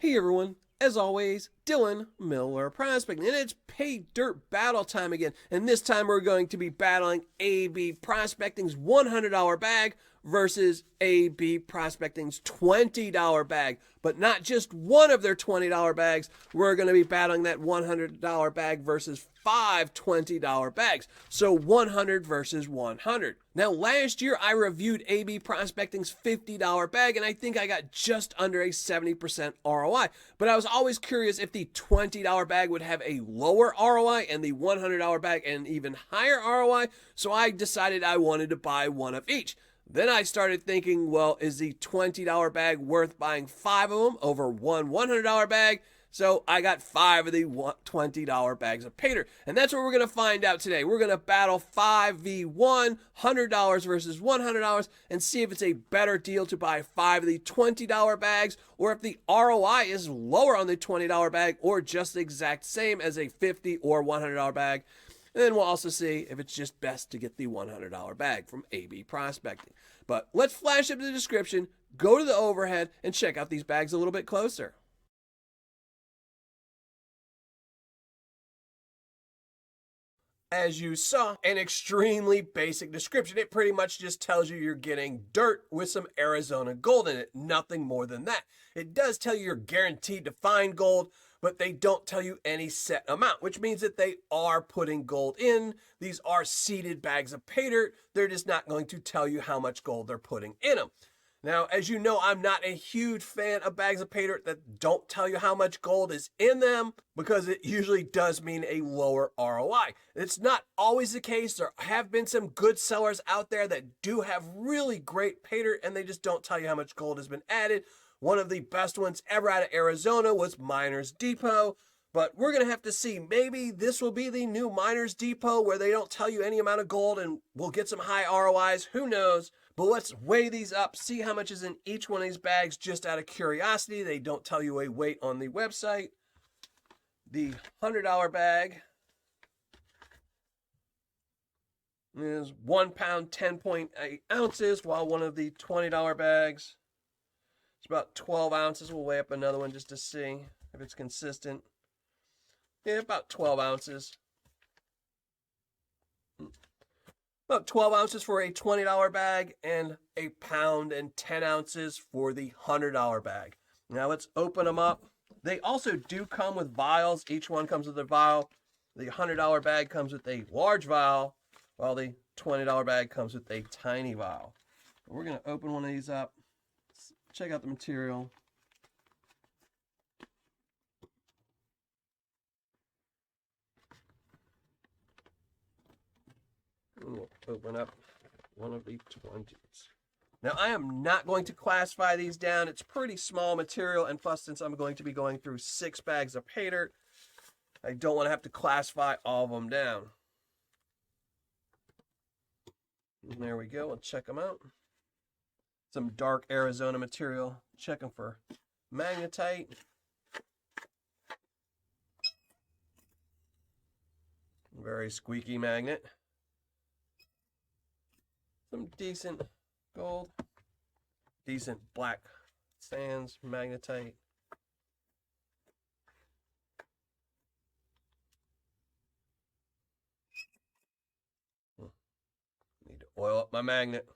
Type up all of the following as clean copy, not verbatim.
Hey everyone, as always, Dylan Miller Prospecting, and it's Paydirt Battle time again. And this time we're going to be battling AB Prospecting's $100 bag versus AB Prospecting's $20 bag. But not just one of their $20 bags, we're going to be battling that $100 bag versus five $20 bags. So 100 versus 100. Now, last year I reviewed AB Prospecting's $50 bag, and I think I got just under a 70% ROI. But I was always curious if the $20 bag would have a lower ROI and the $100 bag an even higher ROI. So I decided I wanted to buy one of each. Then I started thinking, well, is the $20 bag worth buying five of them over one $100 bag? So I got five of the $20 bags of Paydirt. And that's what we're going to find out today. We're going to battle 5v1, $100 versus $100, and see if it's a better deal to buy five of the $20 bags, or if the ROI is lower on the $20 bag, or just the exact same as a $50 or $100 bag. And then we'll also see if it's just best to get the $100 bag from AB Prospecting. But let's flash up the description, go to the overhead, and check out these bags a little bit closer. As you saw, an extremely basic description. It pretty much just tells you you're getting dirt with some Arizona gold in it, nothing more than that. It does tell you you're guaranteed to find gold, but they don't tell you any set amount, which means that they are putting gold in. These are seeded bags of Paydirt. They're just not going to tell you how much gold they're putting in them. Now, as you know, I'm not a huge fan of bags of Paydirt that don't tell you how much gold is in them, because it usually does mean a lower ROI. It's not always the case. There have been some good sellers out there that do have really great Paydirt, and they just don't tell you how much gold has been added. One of the best ones ever out of Arizona was Miners Depot. But we're going to have to see. Maybe this will be the new Miners Depot where they don't tell you any amount of gold and we'll get some high ROIs. Who knows? But let's weigh these up, see how much is in each one of these bags just out of curiosity. They don't tell you a weight on the website. The $100 bag is 1 pound, 10.8 ounces, while one of the $20 bags is about 12 ounces. We'll weigh up another one just to see if it's consistent. Yeah, about 12 ounces. About 12 ounces for a $20 bag and a pound and 10 ounces for the $100 bag. Now let's open them up. They also do come with vials. Each one comes with a vial. The $100 bag comes with a large vial, while the $20 bag comes with a tiny vial. We're going to open one of these up. Let's check out the material. We'll open up one of the 20s. Now, I am not going to classify these down. It's pretty small material, and plus, since I'm going to be going through 6 bags of Paydirt, I don't want to have to classify all of them down. And there we go. We'll check them out. Some dark Arizona material. Check them for magnetite. Very squeaky magnet. Some decent gold, decent black sands, magnetite. Need to oil up my magnet.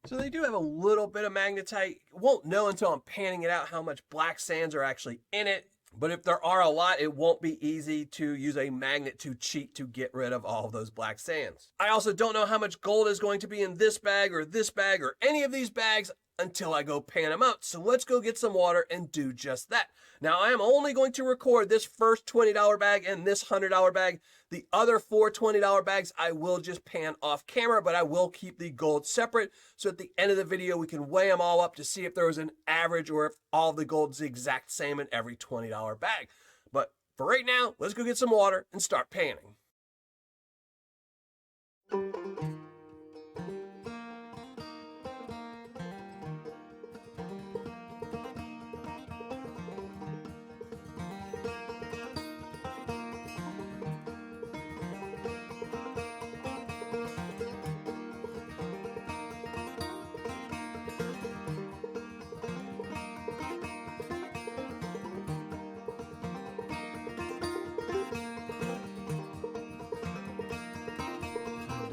So they do have a little bit of magnetite. Won't know until I'm panning it out how much black sands are actually in it. But if there are a lot, it won't be easy to use a magnet to cheat to get rid of all of those black sands. I also don't know how much gold is going to be in this bag or any of these bags until I go pan them out. So let's go get some water and do just that. Now, I am only going to record this first $20 bag and this $100 bag. The other 4 $20 bags I will just pan off camera, but I will keep the gold separate. So at the end of the video, we can weigh them all up to see if there was an average or if all the gold is the exact same in every $20 bag. But for right now, let's go get some water and start panning.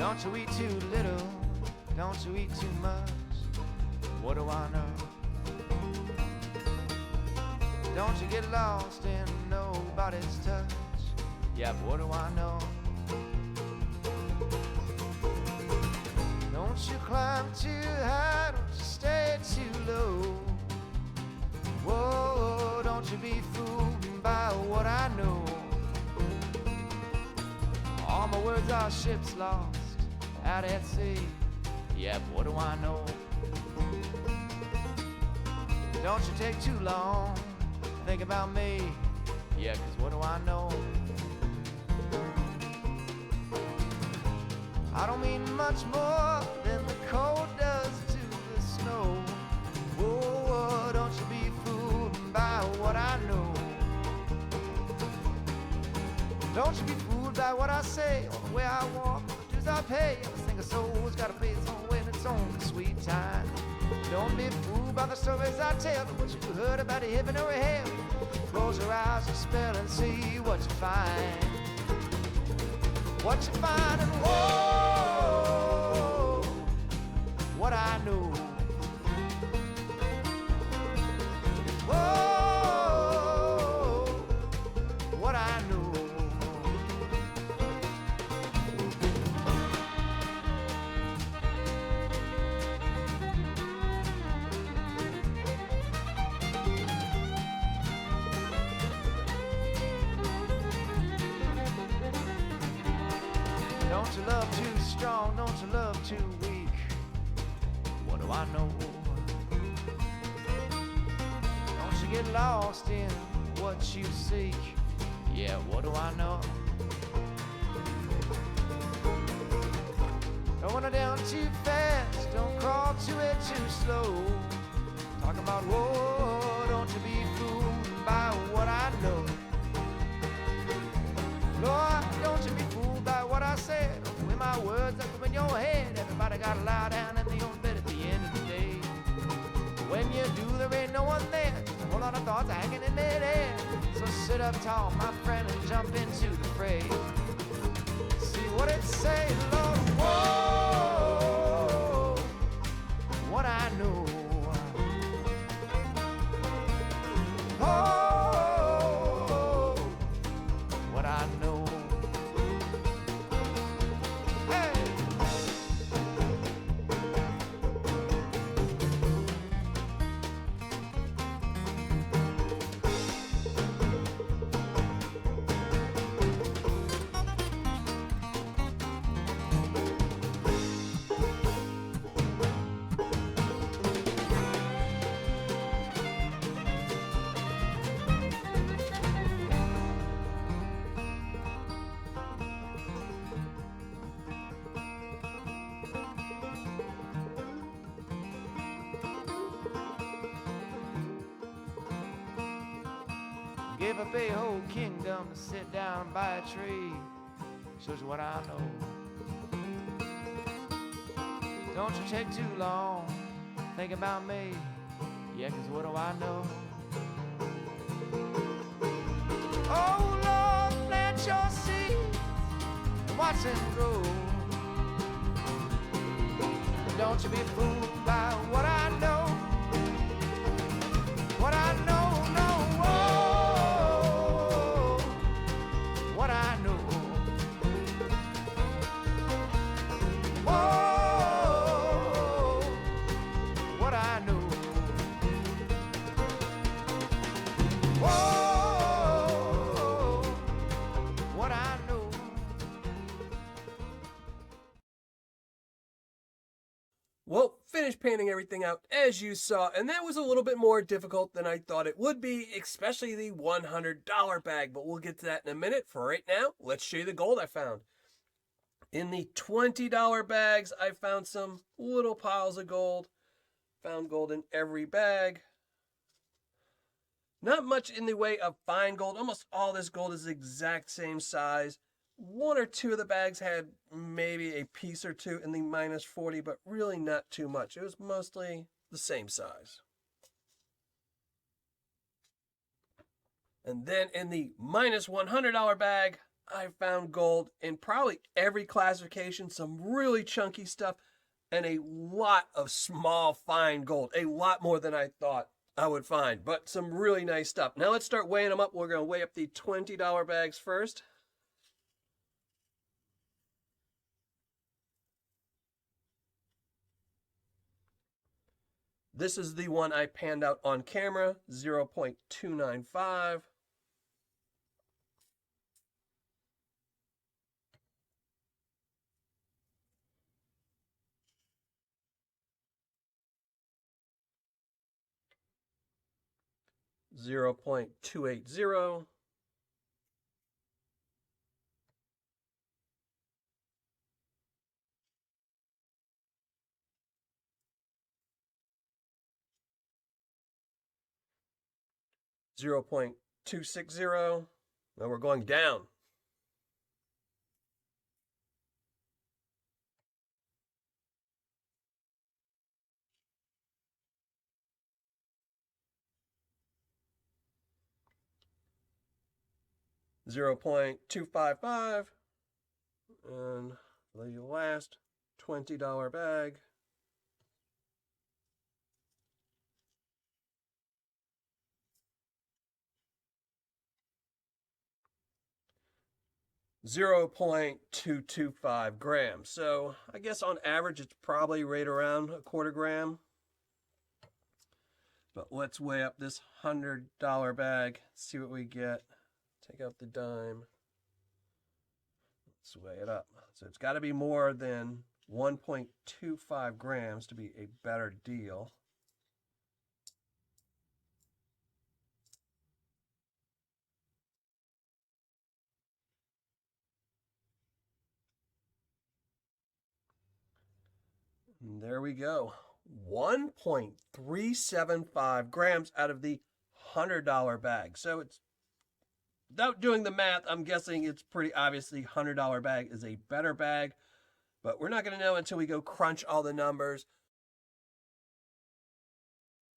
Don't you eat too little, don't you eat too much, what do I know? Don't you get lost in nobody's touch, yeah, but what do I know? Don't you climb too high, don't you stay too low. Whoa, don't you be fooled by what I know. All my words are ships lost out at sea, yeah, but what do I know? Don't you take too long, think about me, yeah, 'cause what do I know? I don't mean much more than the cold does to the snow. Whoa, don't you be fooled by what I know. Don't you be fooled by what I say, or the way I walk, or the dues I pay. Every single soul's gotta pay its own way in its own sweet time. Don't be fooled by the stories I tell, but what you heard about a heaven or a hell. Close your eyes and spell and see what you find. What you find and whoa, what I know. Whoa, what I know. Don't you love too strong, don't you love too weak, what do I know? Don't you get lost in what you seek, yeah, what do I know? Don't run it down too fast, don't crawl to it too slow. Talking about whoa, don't you be fooled by what I know. Lord, don't you be fooled by what I said, or the way my words echo in your head. Everybody gotta lie down in their own bed at the end of the day. When you do, there ain't no one there. There's a whole lot of thoughts hanging in midair. So sit up tall, my friend, and jump into the fray. See what it say, Lord, whoa, what I know. Oh, what I know. Give up a whole kingdom to sit down by a tree, shows you what I know. Don't you take too long, think about me, yeah, 'cause what do I know? Oh Lord, plant your seeds and watch them grow. Don't you be fooled by what I know. What I know, no, whoa, what I know. Whoa, what I know. Whoa, what I know. Well, finished painting everything out as you saw, and that was a little bit more difficult than I thought it would be, especially the $100 bag, but we'll get to that in a minute. For right now, let's show you the gold I found. In the $20 bags, I found some little piles of gold. Found gold in every bag. Not much in the way of fine gold. Almost all this gold is the exact same size. One or two of the bags had maybe a piece or two in the -40, but really not too much. It was mostly the same size. And then in the -$100 bag, I found gold in probably every classification, some really chunky stuff, and a lot of small, fine gold. A lot more than I thought I would find, but some really nice stuff. Now let's start weighing them up. We're going to weigh up the $20 bags first. This is the one I panned out on camera, 0.295. 0.280, 0.260. Now we're going down. 0.255. And the last $20 bag. 0.225 grams. So I guess on average it's probably right around a quarter gram. But let's weigh up this $100 bag, see what we get. Take out the dime. Let's weigh it up. So it's got to be more than 1.25 grams to be a better deal. And there we go. 1.375 grams out of the $100 bag. So it's, without doing the math, I'm guessing it's pretty obviously $100 bag is a better bag, but we're not going to know until we go crunch all the numbers.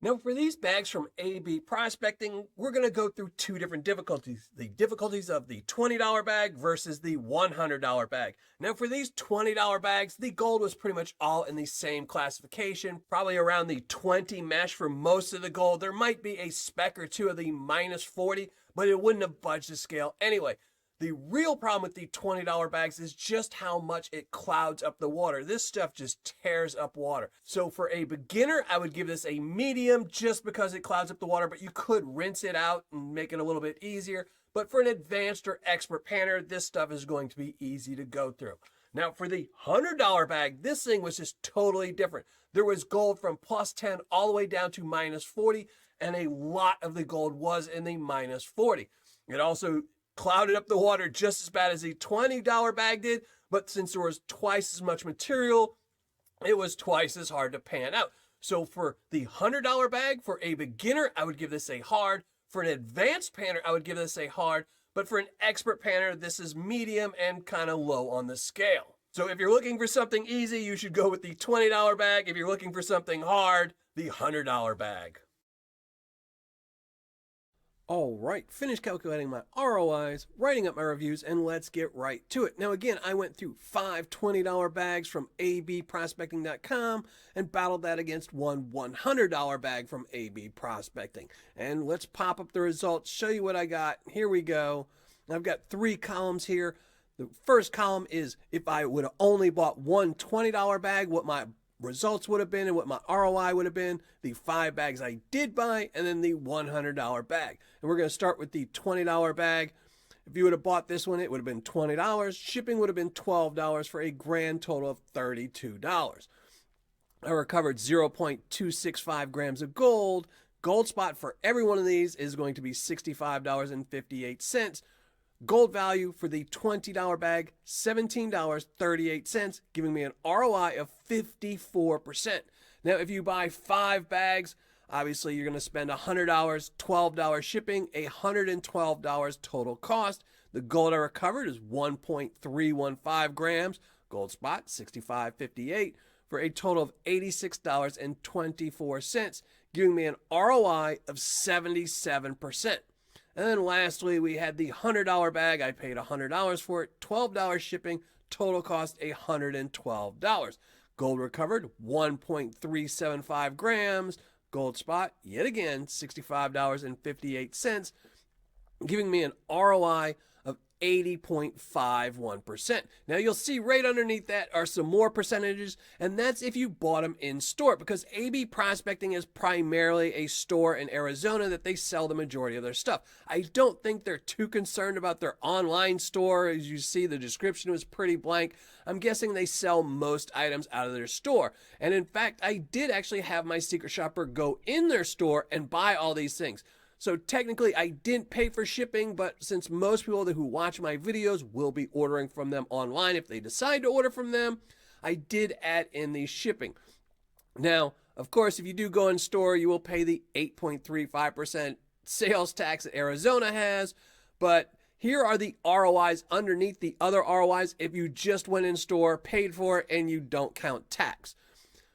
Now, for these bags from AB Prospecting, we're going to go through two different difficulties. The difficulties of the $20 bag versus the $100 bag. Now, for these $20 bags, the gold was pretty much all in the same classification, probably around the 20 mesh for most of the gold. There might be a speck or two of the minus 40, but it wouldn't have budged the scale anyway. The real problem with the $20 bags is just how much it clouds up the water. This stuff just tears up water. So for a beginner, I would give this a medium just because it clouds up the water, but you could rinse it out and make it a little bit easier. But for an advanced or expert panner, this stuff is going to be easy to go through. Now for the $100 bag, this thing was just totally different. There was gold from plus 10 all the way down to minus 40, and a lot of the gold was in the minus 40. It also clouded up the water just as bad as the $20 bag did, but since there was twice as much material, it was twice as hard to pan out. So for the $100 bag, for a beginner, I would give this a hard. For an advanced panner, I would give this a hard. But for an expert panner, this is medium and kind of low on the scale. So if you're looking for something easy, you should go with the $20 bag. If you're looking for something hard, the $100 bag. All right, finished calculating my ROIs, writing up my reviews, and let's get right to it. Now, again, I went through 5 $20 bags from abprospecting.com and battled that against one $100 bag from AB Prospecting. And let's pop up the results, show you what I got. Here we go. I've got 3 columns here. The first column is if I would have only bought one $20 bag, what my results would have been and what my ROI would have been, the 5 bags I did buy, and then the $100 bag. And we're going to start with the $20 bag. If you would have bought this one, it would have been $20. Shipping would have been $12 for a grand total of $32. I recovered 0.265 grams of gold. Gold spot for every one of these is going to be $65.58. Gold value for the $20 bag, $17.38, giving me an ROI of 54%. Now, if you buy 5 bags, obviously you're going to spend $100, $12 shipping, $112 total cost. The gold I recovered is 1.315 grams. Gold spot, $65.58, for a total of $86.24, giving me an ROI of 77%. And then lastly, we had the $100 bag. I paid $100 for it, $12 shipping, total cost $112. Gold recovered, 1.375 grams. Gold spot, yet again, $65.58, giving me an ROI of 80.51%. Now you'll see right underneath that are some more percentages, and that's if you bought them in store, because AB Prospecting is primarily a store in Arizona that they sell the majority of their stuff. I don't think they're too concerned about their online store. As you see, the description was pretty blank. I'm guessing they sell most items out of their store. And in fact, I did actually have my secret shopper go in their store and buy all these things. So technically I didn't pay for shipping, but since most people who watch my videos will be ordering from them online if they decide to order from them, I did add in the shipping. Now, of course, if you do go in store, you will pay the 8.35% sales tax that Arizona has, but here are the ROIs underneath the other ROIs if you just went in store, paid for it, and you don't count tax.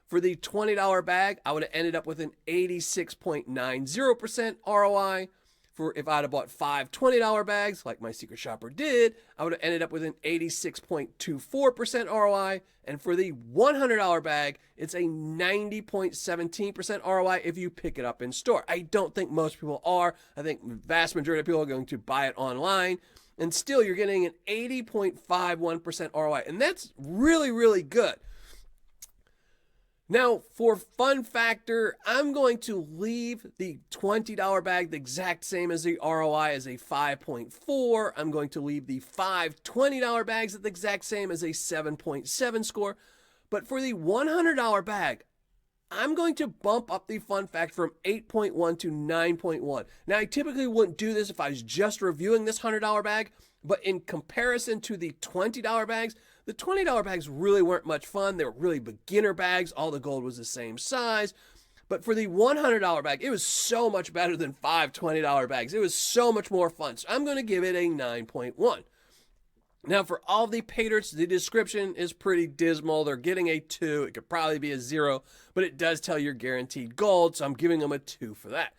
For the $20 bag, I would have ended up with an 86.90% ROI. For if I'd have bought 5 $20 bags, like my secret shopper did, I would have ended up with an 86.24% ROI. And for the $100 bag, it's a 90.17% ROI if you pick it up in store. I don't think most people are. I think the vast majority of people are going to buy it online. And still, you're getting an 80.51% ROI. And that's really, really good. Now, for fun factor, I'm going to leave the $20 bag the exact same as the ROI as a 5.4. I'm going to leave the 5 $20 bags at the exact same as a 7.7 score. But for the $100 bag, I'm going to bump up the fun factor from 8.1 to 9.1. Now, I typically wouldn't do this if I was just reviewing this $100 bag, but in comparison to the $20 bags, the $20 bags really weren't much fun. They were really beginner bags. All the gold was the same size. But for the $100 bag, it was so much better than 5 $20 bags. It was so much more fun. So I'm going to give it a 9.1. Now, for all the Paydirts, the description is pretty dismal. They're getting a 2. It could probably be a 0, but it does tell you're guaranteed gold, so I'm giving them a 2 for that.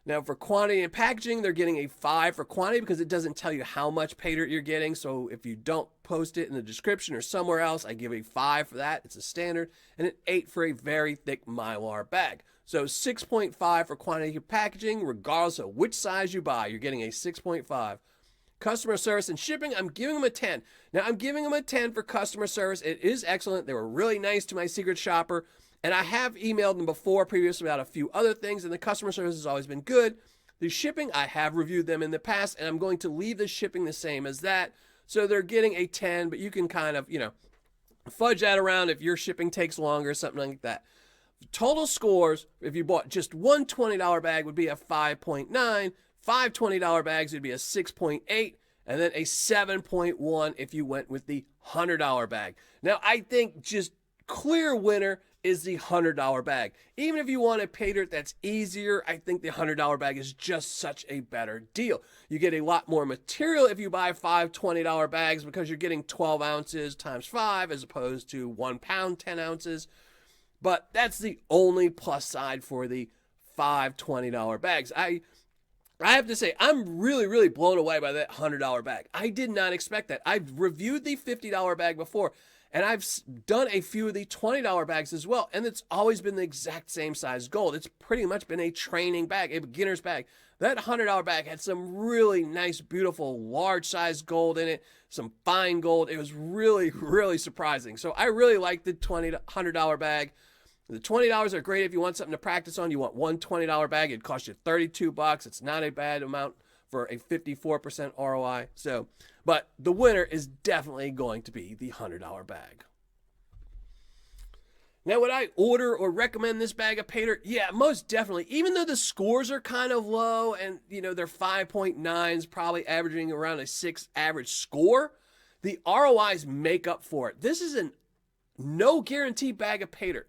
Now, for quantity and packaging, they're getting a 5 for quantity because it doesn't tell you how much Paydirt you're getting. So if you don't post it in the description or somewhere else, I give a 5 for that. It's a standard. And an 8 for a very thick Mylar bag. So 6.5 for quantity and packaging, regardless of which size you buy, you're getting a 6.5. Customer service and shipping, I'm giving them a 10. Now, I'm giving them a 10 for customer service. It is excellent. They were really nice to my secret shopper. And I have emailed them before previously about a few other things, and the customer service has always been good. The shipping, I have reviewed them in the past, and I'm going to leave the shipping the same as that. So they're getting a 10, but you can kind of, fudge that around if your shipping takes longer or something like that. Total scores, if you bought just one $20 bag, would be a 5.9. 5 $20 bags would be a 6.8. And then a 7.1 if you went with the $100 bag. Now, I think just clear winner is the $100 bag. Even if you want a Paydirt that's easier, I think the $100 bag is just such a better deal. You get a lot more material if you buy 5 $20 bags because you're getting 12 ounces times 5 as opposed to 1 pound, 10 ounces. But that's the only plus side for the 5 $20 bags. I have to say, I'm really, really blown away by that $100 bag. I did not expect that. I've reviewed the $50 bag before, and I've done a few of the $20 bags as well, and it's always been the exact same size gold. It's pretty much been a training bag, a beginner's bag. That $100 bag had some really nice, beautiful, large-sized gold in it, some fine gold. It was really, really surprising. So I really like the $100 bag. The $20 are great if you want something to practice on. You want one $20 bag, it'd cost you $32. It's not a bad amount for a 54% ROI. So, but the winner is definitely going to be the $100 bag. Now, would I order or recommend this bag of Paydirt? Yeah, most definitely. Even though the scores are kind of low and, they're 5.9s, probably averaging around a 6 average score, the ROIs make up for it. This is a no guarantee bag of Paydirt.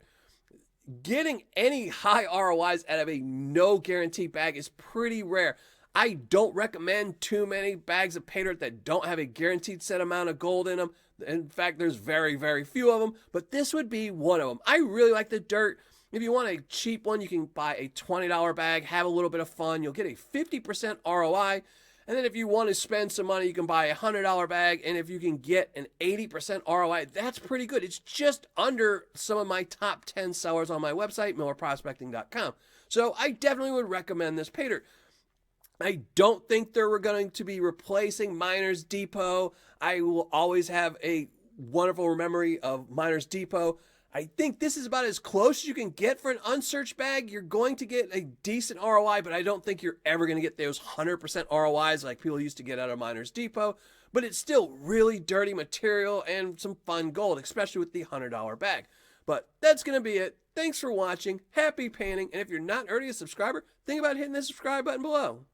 Getting any high ROIs out of a no guarantee bag is pretty rare. I don't recommend too many bags of Paydirt that don't have a guaranteed set amount of gold in them. In fact, there's very, very few of them, but this would be one of them. I really like the dirt. If you want a cheap one, you can buy a $20 bag, have a little bit of fun. You'll get a 50% ROI. And then if you want to spend some money, you can buy a $100 bag. And if you can get an 80% ROI, that's pretty good. It's just under some of my top 10 sellers on my website, millerprospecting.com. So I definitely would recommend this Paydirt. I don't think they're going to be replacing Miners Depot. I will always have a wonderful memory of Miners Depot. I think this is about as close as you can get for an unsearched bag. You're going to get a decent ROI, but I don't think you're ever going to get those 100% ROIs like people used to get out of Miners Depot. But it's still really dirty material and some fun gold, especially with the $100 bag. But that's going to be it. Thanks for watching. Happy painting. And if you're not already a subscriber, think about hitting the subscribe button below.